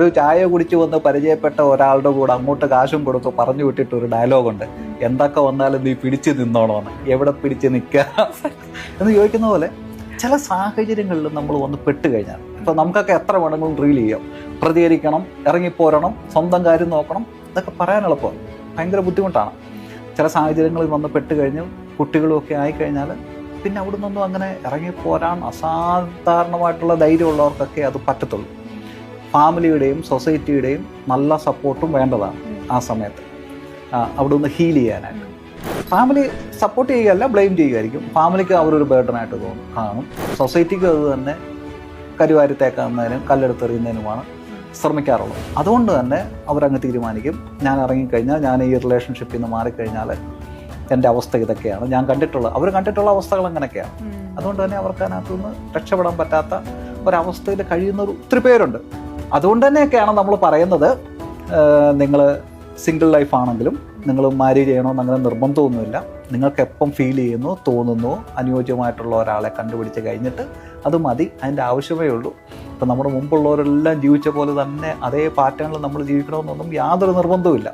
ഒരു ചായ കുടിച്ചു വന്ന് പരിചയപ്പെട്ട ഒരാളുടെ കൂടെ അങ്ങോട്ട് കാശും കൊടുത്ത് പറഞ്ഞു വിട്ടിട്ട് ഒരു ഡയലോഗുണ്ട്, എന്തൊക്കെ വന്നാലും നീ പിടിച്ചു നിന്നോണോന്ന്, എവിടെ പിടിച്ച് നിൽക്കുക എന്ന് ചോദിക്കുന്ന പോലെ ചില സാഹചര്യങ്ങളിൽ നമ്മൾ വന്ന് പെട്ട് കഴിഞ്ഞാൽ ഇപ്പം നമുക്കൊക്കെ എത്ര വേണമെങ്കിലും റീൽ ചെയ്യാം, പ്രതികരിക്കണം, ഇറങ്ങിപ്പോരണം, സ്വന്തം കാര്യം നോക്കണം, ഇതൊക്കെ പറയാൻ എളുപ്പമാണ്, ഭയങ്കര ബുദ്ധിമുട്ടാണ്. ചില സാഹചര്യങ്ങളിൽ വന്ന് പെട്ട് കഴിഞ്ഞ് കുട്ടികളുമൊക്കെ ആയിക്കഴിഞ്ഞാൽ പിന്നെ അവിടെ നിന്നൊന്നും അങ്ങനെ ഇറങ്ങിപ്പോരാൻ അസാധാരണമായിട്ടുള്ള ധൈര്യമുള്ളവർക്കൊക്കെ അത് പറ്റത്തുള്ളൂ. ഫാമിലിയുടെയും സൊസൈറ്റിയുടെയും നല്ല സപ്പോർട്ടും വേണ്ടതാണ് ആ സമയത്ത് അവിടെ നിന്ന് ഹീൽ ചെയ്യാനായിട്ട്. ഫാമിലി സപ്പോർട്ട് ചെയ്യുകയല്ല, ബ്ലെയിം ചെയ്യുമായിരിക്കും. ഫാമിലിക്ക് അവരൊരു ബേർഡനായിട്ട് കാണും. സൊസൈറ്റിക്ക് അത് തന്നെ കരിവാരിത്തേക്കുന്നതിനും കല്ലെടുത്തെറിയുന്നതിനുമാണ് ശ്രമിക്കാറുള്ളത്. അതുകൊണ്ട് തന്നെ അവരങ്ങ് തീരുമാനിക്കും, ഞാൻ ഇറങ്ങിക്കഴിഞ്ഞാൽ, ഞാൻ ഈ റിലേഷൻഷിപ്പിൽ നിന്ന് മാറിക്കഴിഞ്ഞാൽ എൻ്റെ അവസ്ഥ ഇതൊക്കെയാണ്, ഞാൻ അവർ കണ്ടിട്ടുള്ള അവസ്ഥകൾ അങ്ങനെയൊക്കെയാണ്. അതുകൊണ്ട് തന്നെ അവർക്ക് അതിനകത്തുനിന്ന് രക്ഷപ്പെടാൻ പറ്റാത്ത ഒരവസ്ഥയിൽ കഴിയുന്ന ഒത്തിരി പേരുണ്ട്. അതുകൊണ്ട് തന്നെയൊക്കെയാണ് നമ്മൾ പറയുന്നത്, നിങ്ങൾ സിംഗിൾ ലൈഫ് ആണെങ്കിലും നിങ്ങൾ മാരേജ് ചെയ്യണമെന്ന് അങ്ങനെ നിർബന്ധമൊന്നുമില്ല. നിങ്ങൾക്ക് എപ്പം ഫീൽ ചെയ്യുന്നു, തോന്നുന്നു, അനുയോജ്യമായിട്ടുള്ള ഒരാളെ കണ്ടുപിടിച്ച് കഴിഞ്ഞിട്ട് അത് മതി, അതിൻ്റെ ആവശ്യമേ ഉള്ളൂ. ഇപ്പം നമ്മുടെ മുമ്പുള്ളവരെല്ലാം ജീവിച്ച പോലെ തന്നെ അതേ പാറ്റേണിൽ നമ്മൾ ജീവിക്കണമെന്നൊന്നും യാതൊരു നിർബന്ധവുമില്ല.